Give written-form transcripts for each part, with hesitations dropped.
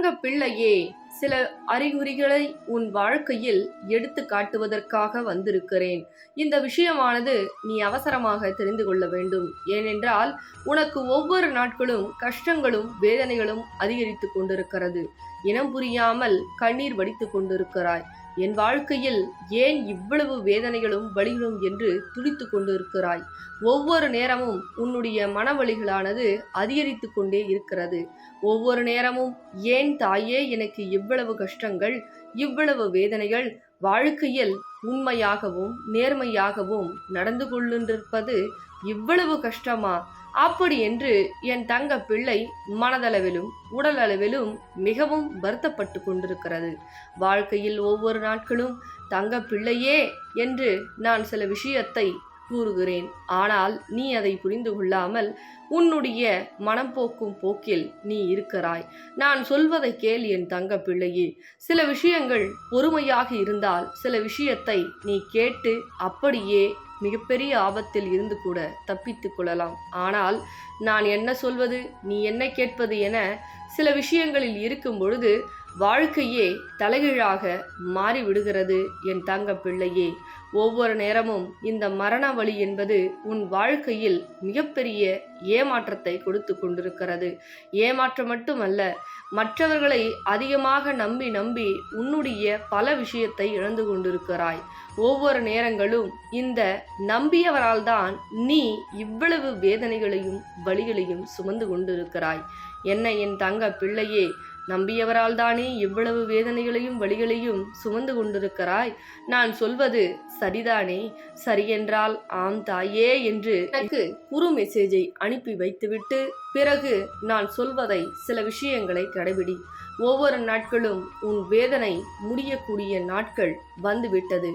தங்க பிள்ளையே, சில அறிகுறிகளை உன் வாழ்க்கையில் எடுத்து காட்டுவதற்காக வந்திருக்கிறேன். இந்த விஷயமானது நீ அவசரமாக தெரிந்து கொள்ள வேண்டும். ஏனென்றால் உனக்கு ஒவ்வொரு நாட்களும் கஷ்டங்களும் வேதனைகளும் அதிகரித்து கொண்டிருக்கிறது. இனம் புரியாமல் கண்ணீர் வடித்து கொண்டிருக்கிறாய். என் வாழ்க்கையில் ஏன் இவ்வளவு வேதனைகளும் வலிகளும் என்று துடித்து கொண்டிருக்கிறாய். ஒவ்வொரு நேரமும் உன்னுடைய மனவலிகளானது அதிகரித்து கொண்டே இருக்கிறது. ஒவ்வொரு நேரமும் ஏன் தாயே எனக்கு இவ்வளவு கஷ்டங்கள், இவ்வளவு வேதனைகள், வாழ்க்கையில் உண்மையாகவும் நேர்மையாகவும் நடந்து கொண்டிருப்பது இவ்வளவு கஷ்டமா? அப்படி என்று என் தங்க பிள்ளை மனதளவிலும் உடல் அளவிலும் மிகவும் வருத்தப்பட்டு கொண்டிருக்கிறது. வாழ்க்கையில் ஒவ்வொரு நாட்களும் தங்க பிள்ளையே என்று நான் சில விஷயத்தை கூறுகிறேன். ஆனால் நீ அதை புரிந்து கொள்ளாமல் உன்னுடைய மனம் போக்கும் போக்கில் நீ இருக்கிறாய். நான் சொல்வதை கேள் என் தங்க பிள்ளையே. சில விஷயங்கள் பொறுமையாக இருந்தால் சில விஷயத்தை நீ கேட்டு அப்படியே மிகப்பெரிய ஆபத்தில் இருந்து கூட தப்பித்து கொள்ளலாம். ஆனால் நான் என்ன சொல்வது, நீ என்ன கேட்பது என சில விஷயங்களில் இருக்கும் பொழுது வாழ்க்கையே தலைகீழாக மாறிவிடுகிறது என் தங்க பிள்ளையே. ஒவ்வொரு நேரமும் இந்த மரண வலி என்பது உன் வாழ்க்கையில் மிகப்பெரிய ஏமாற்றத்தை கொடுத்து கொண்டிருக்கிறது. ஏமாற்றம் மட்டுமல்ல, மற்றவர்களை அதிகமாக நம்பி நம்பி உன்னுடைய பல விஷயத்தை இழந்து கொண்டிருக்கிறாய். ஒவ்வொரு நேரங்களும் இந்த நம்பியவரால் தான் நீ இவ்வளவு வேதனைகளையும் வலிகளையும் சுமந்து கொண்டிருக்கிறாய். என்ன என் தங்க பிள்ளையே, நம்பியவரால் தானே இவ்வளவு வேதனைகளையும் வலிகளையும் சுமந்து கொண்டிருக்கிறாய். நான் சொல்வது சரிதானே? சரியென்றால் ஆம் தாயே என்று எனக்கு குறு மெசேஜை அனுப்பி வைத்துவிட்டு பிறகு நான் சொல்வதை சில விஷயங்களை கடைபிடி. ஒவ்வொரு நாட்களும் உன் வேதனை முடியக்கூடிய நாட்கள் வந்துவிட்டது.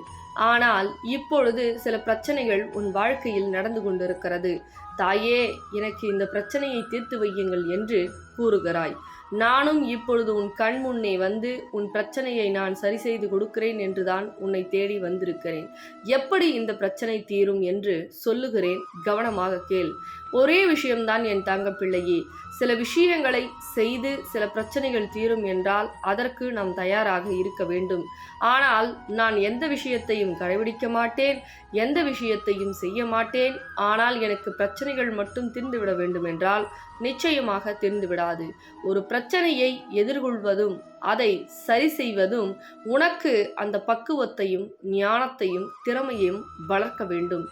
ஆனால் இப்பொழுது சில பிரச்சனைகள் உன் வாழ்க்கையில் நடந்து கொண்டிருக்கிறது. தாயே, எனக்கு இந்த பிரச்சனையை தீர்த்து வையுங்கள் என்று கூறுகிறாய். நானும் இப்பொழுது உன் கண் முன்னே வந்து உன் பிரச்சனையை நான் சரி செய்து கொடுக்கிறேன் என்றுதான் உன்னை தேடி வந்திருக்கிறேன். எப்படி இந்த பிரச்சனை தீரும் என்று சொல்லுகிறேன், கவனமாக கேள். ஒரே விஷயம்தான் என் தங்க பிள்ளையே. சில விஷயங்களை செய்து சில பிரச்சனைகள் தீரும் என்றால் அதற்கு நாம் தயாராக இருக்க வேண்டும். ஆனால் நான் எந்த விஷயத்தையும் கடைபிடிக்க மாட்டேன், எந்த விஷயத்தையும் செய்ய மாட்டேன். ஆனால் எனக்கு பிரச்சனைகள் மட்டும் தீர்ந்துவிட வேண்டும் என்றால் நிச்சயமாக தீர்ந்துவிடாது. ஒரு பிரச்சனையை எதிர்கொள்வதும் அதை சரி செய்வதும் உனக்கு அந்த பக்குவத்தையும் ஞானத்தையும் திறமையும் வளர்க்க வேண்டும்.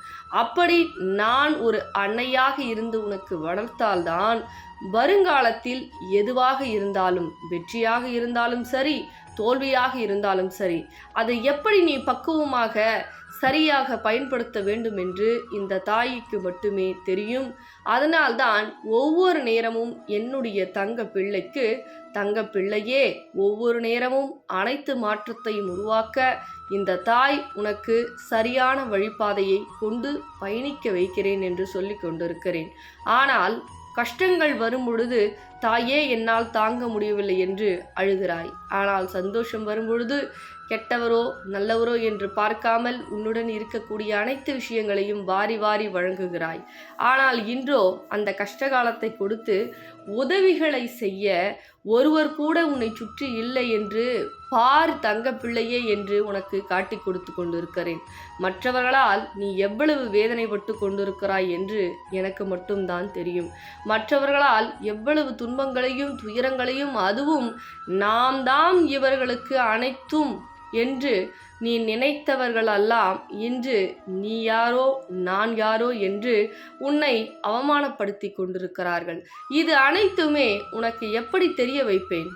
அப்படி நான் ஒரு அன்னையாக இருந்து உனக்கு வளர்த்தால்தான் வருங்காலத்தில் எதுவாக இருந்தாலும், வெற்றியாக இருந்தாலும் சரி, தோல்வியாக இருந்தாலும் சரி, அதை எப்படி நீ பக்குவமாக சரியாக பயன்படுத்த வேண்டும் என்று இந்த தாய்க்கு மட்டுமே தெரியும். அதனால்தான் ஒவ்வொரு நேரமும் என்னுடைய தங்க பிள்ளைக்கு, தங்க பிள்ளையே, ஒவ்வொரு நேரமும் அனைத்து மாற்றத்தையும் உருவாக்க இந்த தாய் உனக்கு சரியான வழிபாதையை கொண்டு பயணிக்க வைக்கிறேன் என்று சொல்லி கொண்டிருக்கிறேன். ஆனால் கஷ்டங்கள் வரும் பொழுது தாயே என்னால் தாங்க முடியவில்லை என்று அழுகிறாய். ஆனால் சந்தோஷம் வரும் பொழுது கெட்டவரோ நல்லவரோ என்று பார்க்காமல் உன்னுடன் இருக்கக்கூடிய அனைத்து விஷயங்களையும் வாரி வாரி வழங்குகிறாய். ஆனால் இன்றோ அந்த கஷ்டகாலத்தை கொடுத்து உதவிகளை செய்ய ஒருவர் கூட உன்னை சுற்றி இல்லை என்று பார் தங்க பிள்ளையே என்று உனக்கு காட்டி கொடுத்து கொண்டிருக்கிறேன். மற்றவர்களால் நீ எவ்வளவு வேதனைப்பட்டு கொண்டிருக்கிறாய் என்று எனக்கு மட்டும்தான் தெரியும். மற்றவர்களால் எவ்வளவு துன்பங்களையும் துயரங்களையும், அதுவும் நாம் தான் இவர்களுக்கு அனைத்தும் என்று நீ நினைத்தவர்களெல்லாம் இன்று நீ யாரோ நான் யாரோ என்று உன்னை அவமானப்படுத்தி கொண்டிருக்கிறார்கள். இது அனைத்துமே உனக்கு எப்படி தெரிய வைப்பேன்?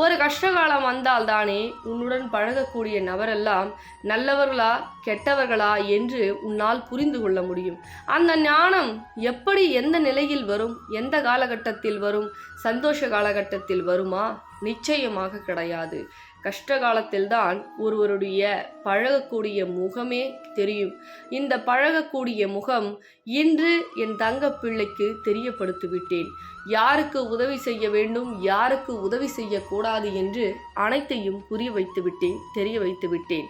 ஒரு கஷ்டகாலம் வந்தால் தானே உன்னுடன் பழகக்கூடிய நபரெல்லாம் நல்லவர்களா கெட்டவர்களா என்று உன்னால் புரிந்து கொள்ள முடியும். அந்த ஞானம் எப்படி, எந்த நிலையில் வரும், எந்த காலகட்டத்தில் வரும்? சந்தோஷ காலகட்டத்தில் வருமா? நிச்சயமாக கிடையாது. கஷ்ட காலத்தில்தான் ஒருவருடைய பழகக்கூடிய முகமே தெரியும். இந்த பழகக்கூடிய முகம் இன்று என் தங்க பிள்ளைக்கு தெரியப்படுத்திவிட்டேன். யாருக்கு உதவி செய்ய வேண்டும், யாருக்கு உதவி செய்யக்கூடாது என்று அனைத்தையும் புரிய வைத்து விட்டேன், தெரிய வைத்து விட்டேன்.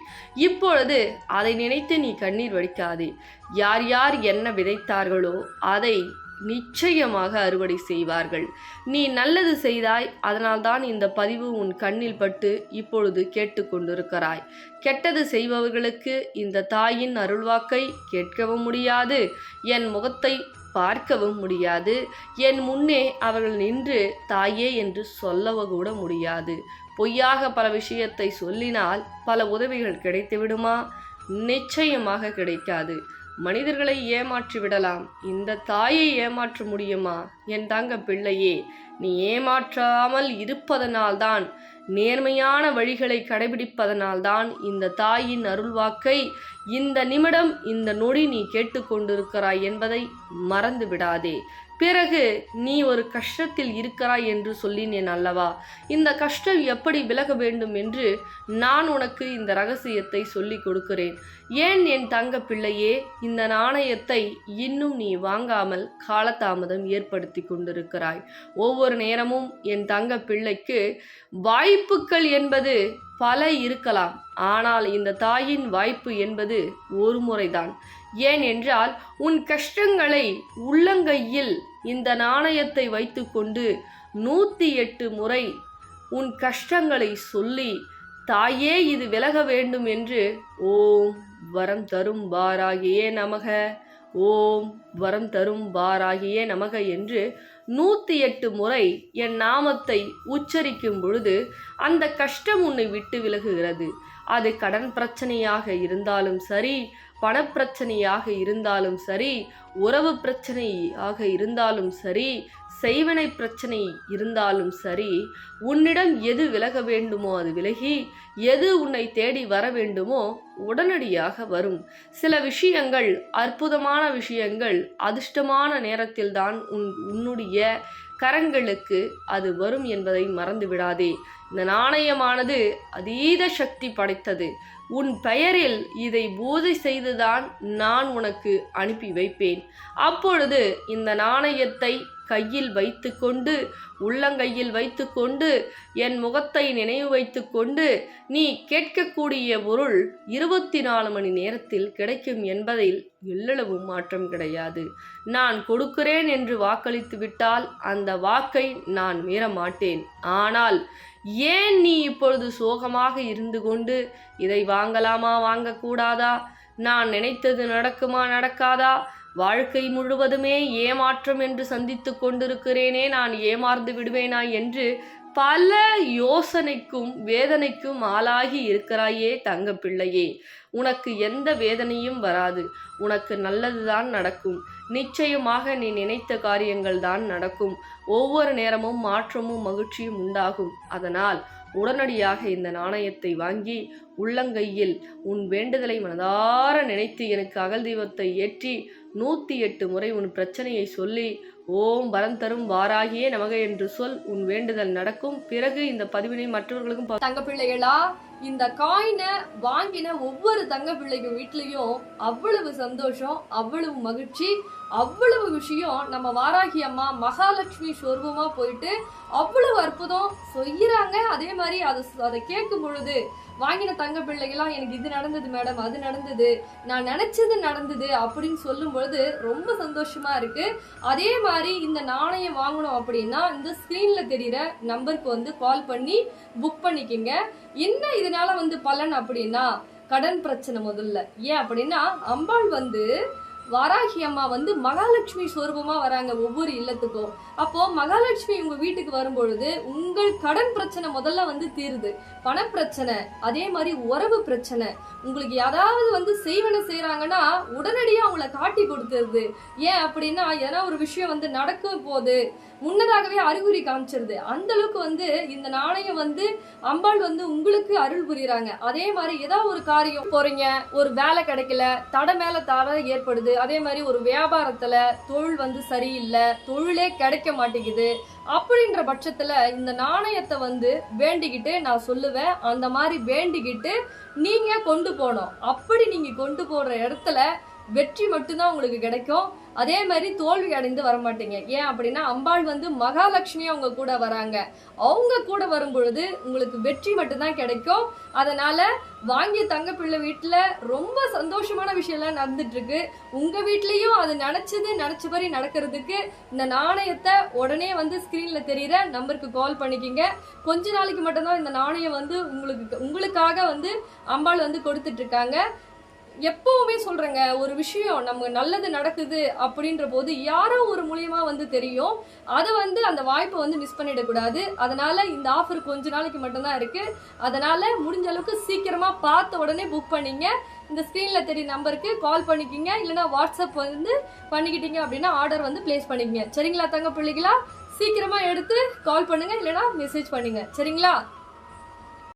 இப்பொழுது அதை நினைத்து நீ கண்ணீர் வடிக்காதே. யார் யார் என்ன விதைத்தார்களோ அதை நிச்சயமாக அறுவடை செய்வார்கள். நீ நல்லது செய்தாய், அதனால்தான் இந்த பதிவு உன் கண்ணில் பட்டு இப்பொழுது கேட்டுக்கொண்டிருக்கிறாய். கெட்டது செய்பவர்களுக்கு இந்த தாயின் அருள்வாக்கை கேட்கவும் முடியாது, என் முகத்தை பார்க்கவும் முடியாது, என் முன்னே அவர்கள் நின்று தாயே என்று சொல்லவ கூட முடியாது. பொய்யாக பல விஷயத்தை சொல்லினால் பல உதவிகள் கிடைத்து விடுமா? நிச்சயமாக கிடைக்காது. மனிதர்களை ஏமாற்றி விடலாம், இந்த தாயை ஏமாற்ற முடியுமா? என் தங்க பிள்ளையே, நீ ஏமாற்றாமல் இருப்பதனால்தான், நேர்மையான வழிகளை கடைபிடிப்பதனால்தான் இந்த தாயின் அருள்வாக்கை இந்த நிமிடம் இந்த நொடி நீ கேட்டுக்கொண்டிருக்கிறாய் என்பதை மறந்து விடாதே. பிறகு நீ ஒரு கஷ்டத்தில் இருக்கிறாய் என்று சொல்லினேன் அல்லவா? இந்த கஷ்டம் எப்படி விலக வேண்டும் என்று நான் உனக்கு இந்த ரகசியத்தை சொல்லிக் கொடுக்கிறேன். ஏன் என் தங்க பிள்ளையே, இந்த நாணயத்தை இன்னும் நீ வாங்காமல் காலதாமதம் ஏற்படுத்தி கொண்டிருக்கிறாய்? ஒவ்வொரு நேரமும் என் தங்க பிள்ளைக்கு வாய்ப்புகள் என்பது பல இருக்கலாம், ஆனால் இந்த தாயின் வாய்ப்பு என்பது ஒரு முறைதான். ஏன் என்றால், உன் கஷ்டங்களை உள்ளங்கையில் இந்த நாணயத்தை வைத்துக்கொண்டு 108 முறை உன் கஷ்டங்களை சொல்லி, தாயே இது விலக வேண்டும் என்று ஓம் வரம் தரும் வாராகியே நமக, ஓம் வரம் தரும் வாராகியே நமக என்று 108 முறை என் நாமத்தை உச்சரிக்கும் பொழுது அந்த கஷ்டம் உன்னை விட்டு விலகுகிறது. அது கடன் பிரச்சனையாக இருந்தாலும் சரி, பணப்பிரச்சனையாக இருந்தாலும் சரி, உறவு பிரச்சனையாக இருந்தாலும் சரி, செய்வினை பிரச்சனை இருந்தாலும் சரி, உன்னிடம் எது விலக வேண்டுமோ அது விலகி, எது உன்னை தேடி வர வேண்டுமோ உடனடியாக வரும். சில விஷயங்கள், அற்புதமான விஷயங்கள் அதிர்ஷ்டமான நேரத்தில்தான் உன்னுடைய கரங்களுக்கு அது வரும் என்பதை மறந்து விடாதே. இந்த நாணயமானது அதீத சக்தி படைத்தது. உன் பெயரில் இதை பூஜை செய்துதான் நான் உனக்கு அனுப்பி வைப்பேன். அப்பொழுது இந்த நாணயத்தை கையில் வைத்துக்கொண்டு, உள்ளங்கையில் வைத்துக்கொண்டு, என் முகத்தை நினைவு வைத்துக்கொண்டு நீ கேட்கக்கூடிய பொருள் 24 மணி நேரத்தில் கிடைக்கும் என்பதில் எள்ளளவும் மாற்றம் கிடையாது. நான் கொடுக்கிறேன் என்று வாக்களித்து விட்டால் அந்த வாக்கை நான் மீற மாட்டேன். ஆனால் ஏன் நீ இப்பொழுது சோகமாக இருந்து கொண்டு இதை வாங்கலாமா வாங்கக்கூடாதா, நான் நினைத்தது நடக்குமா நடக்காதா, வாழ்க்கை முழுவதுமே ஏமாற்றம் என்று சந்தித்து கொண்டிருக்கிறேனே, நான் ஏமாந்து விடுவேனா என்று பல யோசனைக்கும் வேதனைக்கும் ஆளாகி இருக்கிறாயே தங்க பிள்ளையே, உனக்கு எந்த வேதனையும் வராது. உனக்கு நல்லதுதான் நடக்கும். நிச்சயமாக நீ நினைத்த காரியங்கள் தான் நடக்கும். ஒவ்வொரு நேரமும் மாற்றமும் மகிழ்ச்சியும் உண்டாகும். அதனால் உடனடியாக இந்த நாணயத்தை வாங்கி உள்ளங்கையில் உன் வேண்டுதலை மனதார நினைத்து எனக்கு அகல் தீபத்தை ஏற்றி 108 முறை உன் பிரச்சனையை சொல்லி ஓம் வரம் தரும் வாராகியே நமக என்று சொல். உன் வேண்டுதல் நடக்கும். பிறகு இந்த பதிவினை மற்றவர்களுக்கும் தங்க பிள்ளைகளா, இந்த காயினை வாங்கின ஒவ்வொரு தங்க பிள்ளைக்கும் வீட்லயும் அவ்வளவு சந்தோஷம், அவ்வளவு மகிழ்ச்சி, அவ்வளவு விஷயம். நம்ம வாராகி அம்மா மகாலட்சுமி சொர்பமா போயிட்டு அவ்வளவு அற்புதம் செய்யறாங்க. அதே மாதிரி அதை கேட்கும் பொழுது வாங்கின தங்க பிள்ளைகளாம் எனக்கு இது நடந்தது மேடம், அது நடந்தது, நான் நினைச்சது நடந்தது அப்படின்னு சொல்லும் பொழுது ரொம்ப சந்தோஷமா இருக்கு. அதே மாதிரி இந்த நாணயம் வாங்கணும் அப்படின்னா இந்த ஸ்கிரீன்ல தெரியுற நம்பருக்கு கால் பண்ணி புக் பண்ணிக்கிங்க. என்ன இதனால பலன் அப்படின்னா, கடன் பிரச்சனை முதல்ல. ஏன் அப்படின்னா, அம்பாள் வாராகி அம்மா மகாலட்சுமி சொரூபமா வராங்க ஒவ்வொரு இல்லத்துக்கும். அப்போ மகாலட்சுமி உங்க வீட்டுக்கு வரும்பொழுது உங்கள் கடன் பிரச்சனை முதல்ல தீருது. பணப்பிரச்சனை, அதே மாதிரி உறவு பிரச்சனை, உங்களுக்கு யாராவது செய்வன செய்யறாங்கன்னா உடனடியா அவங்கள காட்டி கொடுத்துருது. ஏன் அப்படின்னா, ஏன்னா ஒரு விஷயம் நடக்கும் போது முன்னதாகவே அறிகுறி காமிச்சிருது. அந்த அளவுக்கு இந்த நாணயம் அம்பாள் உங்களுக்கு அருள் புரியுறாங்க. அதே மாதிரி ஏதாவது ஒரு காரியம் போறீங்க, ஒரு வேலை கிடைக்கல, தடை மேல தடை ஏற்படுது. அதே மாதிரி ஒரு வியாபாரத்துல தொழில் சரியில்லை, தொழிலே கிடைக்க மாட்டேங்குது. அப்படின்ற பட்சத்துல இந்த நாணயத்தை வேண்டிக்கிட்டு நான் சொல்லுவேன், அந்த மாதிரி வேண்டிக்கிட்டு நீங்க கொண்டு போனோம். அப்படி நீங்க கொண்டு போற இடத்துல வெற்றி மட்டும்தான் உங்களுக்கு கிடைக்கும். அதே மாதிரி தோல்வி அடைந்து வரமாட்டீங்க. ஏன் அப்படின்னா அம்பாள் வந்து மகாலட்சுமி அவங்க கூட வராங்க. அவங்க கூட வரும் பொழுது உங்களுக்கு வெற்றி மட்டும்தான் கிடைக்கும். அதனால வாங்கிய தங்கப்பிள்ளை வீட்டுல ரொம்ப சந்தோஷமான விஷயம்லாம் நடந்துட்டு இருக்கு. உங்க வீட்லயும் அது நினைச்சபடி நடக்கிறதுக்கு இந்த நாணயத்தை உடனே வந்து ஸ்கிரீன்ல தெரியுற நம்பருக்கு கால் பண்ணிக்கிங்க. கொஞ்ச நாளைக்கு மட்டும்தான் இந்த நாணயம் வந்து உங்களுக்காக வந்து அம்பாள் வந்து கொடுத்துட்டு இருக்காங்க. எப்பவுமே சொல்றேங்க, ஒரு விஷயம் நம்ம நல்லது நடக்குது அப்படின்ற போது யாரோ ஒரு மூலியமா வந்து தெரியும். அதை வந்து அந்த வாய்ப்பை வந்து மிஸ் பண்ணிடக்கூடாது. அதனால இந்த ஆஃபர் கொஞ்ச நாளைக்கு மட்டும்தான் இருக்கு. அதனால முடிஞ்ச அளவுக்கு சீக்கிரமா பார்த்த உடனே புக் பண்ணிங்க. இந்த ஸ்கிரீன்ல தெரிய நம்பருக்கு கால் பண்ணிக்கிங்க. இல்லைன்னா வாட்ஸ்அப் வந்து பண்ணிக்கிட்டீங்க அப்படின்னா ஆர்டர் வந்து பிளேஸ் பண்ணிக்கங்க. சரிங்களா தங்க பிள்ளைகளா? சீக்கிரமா எடுத்து கால் பண்ணுங்க, இல்லைன்னா மெசேஜ் பண்ணுங்க. சரிங்களா?